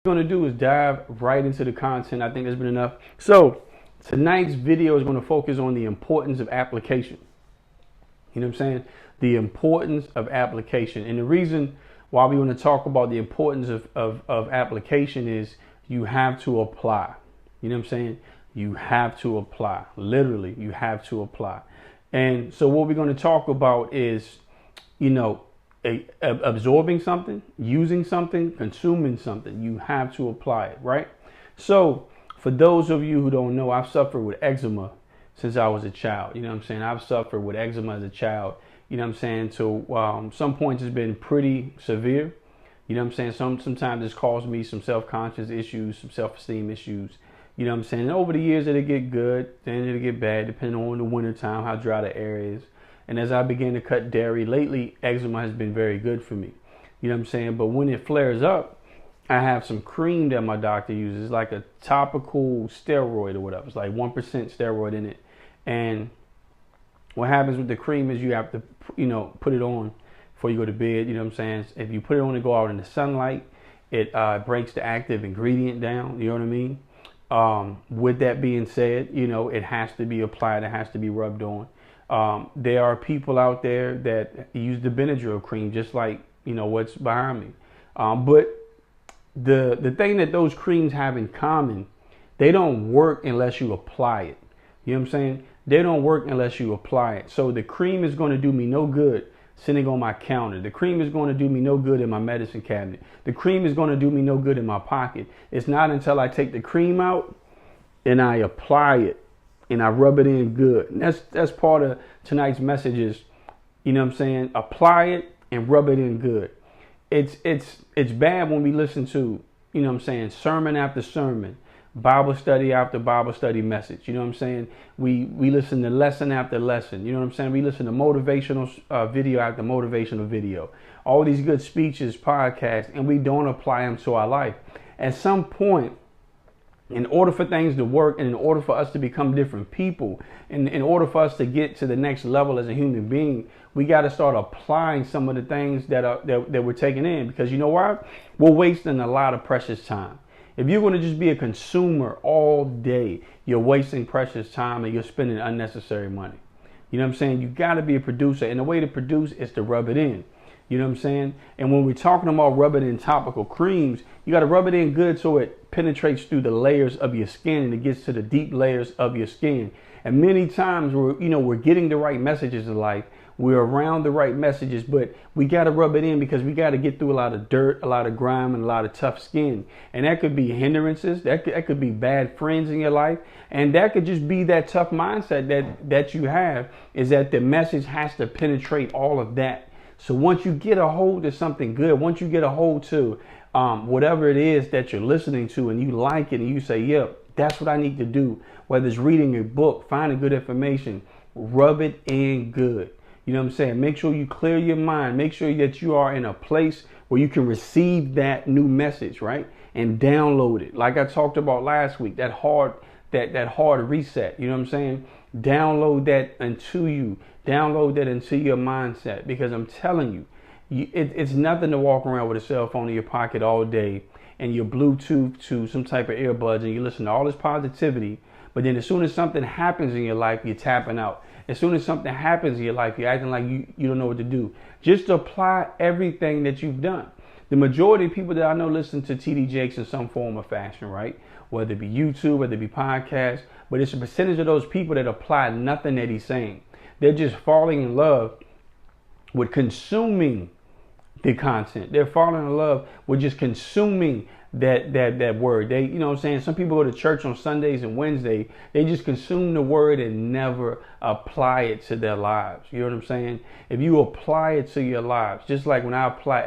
What I'm going to do is dive right into the content. I think there's been enough. So tonight's video is going to focus on the importance of application. You know what I'm saying? The importance of application. And the reason why we want to talk about the importance of application is you have to apply. You know what I'm saying? You have to apply. Literally, you have to apply. And so what we're going to talk about is, absorbing something, using something, consuming something. You have to apply it, right? So for those of you who don't know, I've suffered with eczema since I was a child. You know what I'm saying? I've suffered with eczema as a child. You know what I'm saying? So some points it's been pretty severe. You know what I'm saying? Sometimes it's caused me some self-conscious issues, some self-esteem issues. You know what I'm saying? And over the years it'll get good, then it'll get bad, depending on the winter time, how dry the air is. And as I began to cut dairy, lately eczema has been very good for me. You know what I'm saying? But when it flares up, I have some cream that my doctor uses. It's like a topical steroid or whatever. It's like 1% steroid in it. And what happens with the cream is you have to, put it on before you go to bed. You know what I'm saying? If you put it on and go out in the sunlight, it breaks the active ingredient down. You know what I mean? With that being said, it has to be applied. It has to be rubbed on. There are people out there that use the Benadryl cream, just like, what's behind me. But the thing that those creams have in common, they don't work unless you apply it. You know what I'm saying? They don't work unless you apply it. So the cream is going to do me no good sitting on my counter. The cream is going to do me no good in my medicine cabinet. The cream is going to do me no good in my pocket. It's not until I take the cream out and I apply it and I rub it in good. And that's part of tonight's message is, you know what I'm saying? Apply it and rub it in good. It's bad when we listen to, you know what I'm saying, sermon after sermon, Bible study after Bible study message. You know what I'm saying? We listen to lesson after lesson. You know what I'm saying? We listen to motivational video after motivational video. All these good speeches, podcasts, and we don't apply them to our life. At some point, in order for things to work and in order for us to become different people, and in order for us to get to the next level as a human being, we got to start applying some of the things that we're taking in. Because you know why? We're wasting a lot of precious time. If you're going to just be a consumer all day, you're wasting precious time and you're spending unnecessary money. You know what I'm saying? You got to be a producer. And the way to produce is to rub it in. You know what I'm saying? And when we're talking about rubbing in topical creams, you got to rub it in good so it penetrates through the layers of your skin and it gets to the deep layers of your skin. And many times we're getting the right messages in life. We're around the right messages, but we got to rub it in because we got to get through a lot of dirt, a lot of grime, and a lot of tough skin. And that could be hindrances. That could be bad friends in your life. And that could just be that tough mindset that you have, is that the message has to penetrate all of that. So once you get a hold of something good, once you get a hold to whatever it is that you're listening to and you like it and you say, yep, that's what I need to do. Whether it's reading a book, finding good information, rub it in good. You know what I'm saying? Make sure you clear your mind. Make sure that you are in a place where you can receive that new message, right? And download it. Like I talked about last week, that hard reset. You know what I'm saying? Download that into you. Download that into your mindset. Because I'm telling you, it's nothing to walk around with a cell phone in your pocket all day and your Bluetooth to some type of earbuds and you listen to all this positivity. But then as soon as something happens in your life, you're tapping out. As soon as something happens in your life, you're acting like you don't know what to do. Just apply everything that you've done. The majority of people that I know listen to TD Jakes in some form or fashion, right? Whether it be YouTube, whether it be podcasts. But it's a percentage of those people that apply nothing that he's saying. They're just falling in love with consuming the content. They're falling in love with just consuming that word. They, you know what I'm saying? Some people go to church on Sundays and Wednesday. They just consume the word and never apply it to their lives. You know what I'm saying? If you apply it to your lives, just like when I apply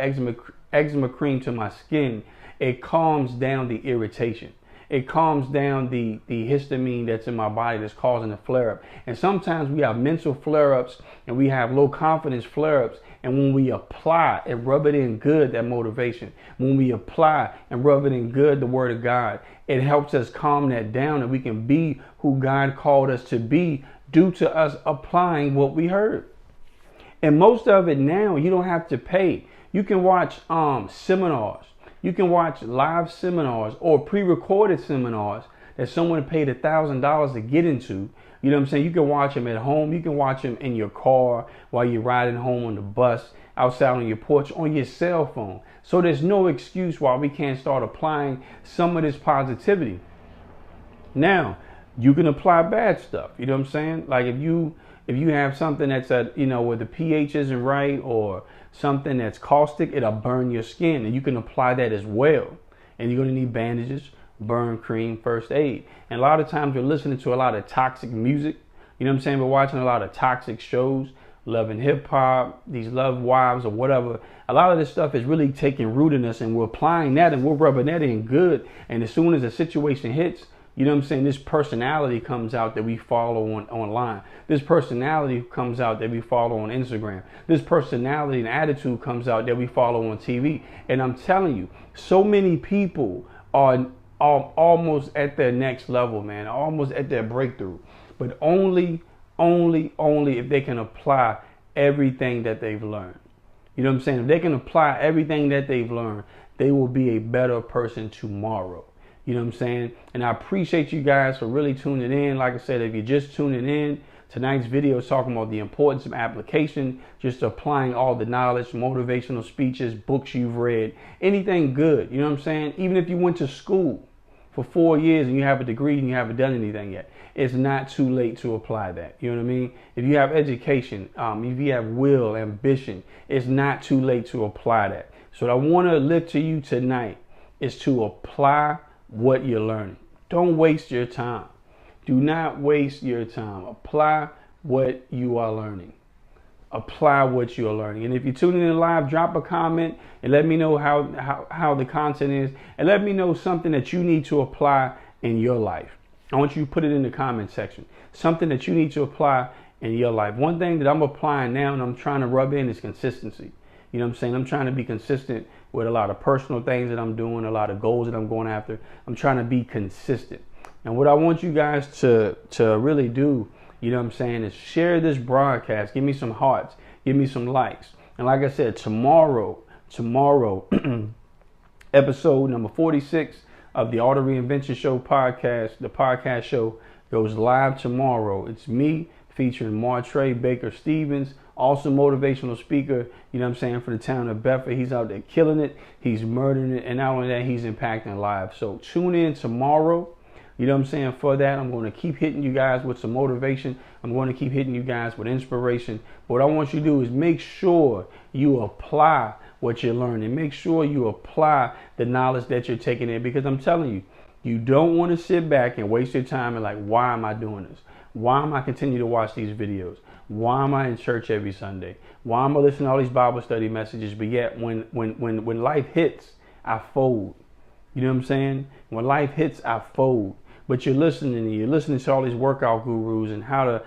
eczema cream to my skin, it calms down the irritation. It calms down the histamine that's in my body that's causing a flare-up. And sometimes we have mental flare-ups and we have low confidence flare-ups. And when we apply and rub it in good, that motivation, when we apply and rub it in good, the word of God, it helps us calm that down and we can be who God called us to be due to us applying what we heard. And most of it now, you don't have to pay. You can watch seminars. You can watch live seminars or pre-recorded seminars that someone paid $1,000 to get into. You know what I'm saying? You can watch them at home. You can watch them in your car while you're riding home on the bus, outside on your porch, on your cell phone. So there's no excuse why we can't start applying some of this positivity. Now, you can apply bad stuff. You know what I'm saying? Like if you have something that's at, where the pH isn't right, or something that's caustic, it'll burn your skin, and you can apply that as well. And you're going to need bandages, burn cream, first aid. And a lot of times we're listening to a lot of toxic music. You know what I'm saying? We're watching a lot of toxic shows, Love and Hip Hop, these Love Wives or whatever. A lot of this stuff is really taking root in us, and we're applying that and we're rubbing that in good. And as soon as a situation hits, you know what I'm saying, this personality comes out that we follow online. This personality comes out that we follow on Instagram. This personality and attitude comes out that we follow on TV. And I'm telling you, so many people are almost at their next level, man, almost at their breakthrough. But only if they can apply everything that they've learned. You know what I'm saying? If they can apply everything that they've learned, they will be a better person tomorrow. You know what I'm saying? And I appreciate you guys for really tuning in. Like I said, if you're just tuning in, tonight's video is talking about the importance of application, just applying all the knowledge, motivational speeches, books you've read, anything good. You know what I'm saying? Even if you went to school for 4 years and you have a degree and you haven't done anything yet, it's not too late to apply that. You know what I mean? If you have education, if you have will, ambition, it's not too late to apply that. So what I want to lift to you tonight is to apply what you're learning. Don't waste your time. Do not waste your time. Apply what you are learning. Apply what you are learning. And if you're tuning in live, drop a comment and let me know how the content is, and let me know something that you need to apply in your life. I want you to put it in the comment section. Something that you need to apply in your life. One thing that I'm applying now and I'm trying to rub in is consistency. You know what I'm saying? I'm trying to be consistent with a lot of personal things that I'm doing, a lot of goals that I'm going after. I'm trying to be consistent. And what I want you guys to really do, you know what I'm saying, is share this broadcast. Give me some hearts. Give me some likes. And like I said, tomorrow, episode number 46 of the Art of Reinvention Show podcast, the podcast show goes live tomorrow. It's me featuring Martre Baker Stevens, also motivational speaker, you know what I'm saying, for the town of Bedford. He's out there killing it. He's murdering it. And not only that, he's impacting lives. So tune in tomorrow. You know what I'm saying? For that, I'm going to keep hitting you guys with some motivation. I'm going to keep hitting you guys with inspiration. But what I want you to do is make sure you apply what you're learning. Make sure you apply the knowledge that you're taking in, because I'm telling you, you don't want to sit back and waste your time and like, why am I doing this? Why am I continuing to watch these videos? Why am I in church every Sunday? Why am I listening to all these Bible study messages? But yet when life hits, I fold. You know what I'm saying? When life hits, I fold. But you're listening to all these workout gurus and how to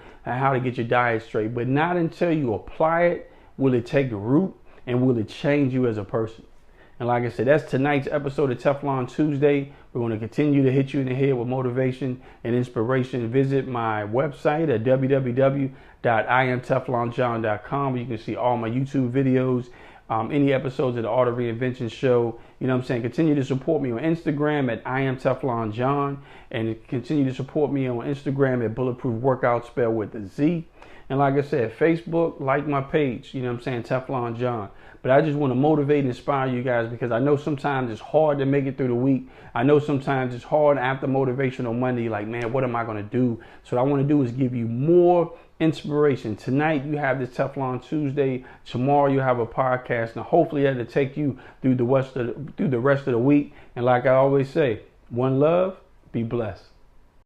get your diet straight. But not until you apply it will it take root and will it change you as a person. And like I said, that's tonight's episode of Teflon Tuesday. We're going to continue to hit you in the head with motivation and inspiration. Visit my website at www.iamteflonjohn.com, where you can see all my YouTube videos, any episodes of the Art of Reinvention Show. You know what I'm saying? Continue to support me on Instagram at IamTeflonJohn, and continue to support me on Instagram at Bulletproof Workout, spelled with a Z. And like I said, Facebook, like my page, you know what I'm saying, Teflon John. But I just want to motivate and inspire you guys, because I know sometimes it's hard to make it through the week. I know sometimes it's hard after Motivational Monday, like, man, what am I going to do? So what I want to do is give you more inspiration. Tonight you have this Teflon Tuesday. Tomorrow you have a podcast, and hopefully that'll take you through the rest of the week. And like I always say, one love, be blessed.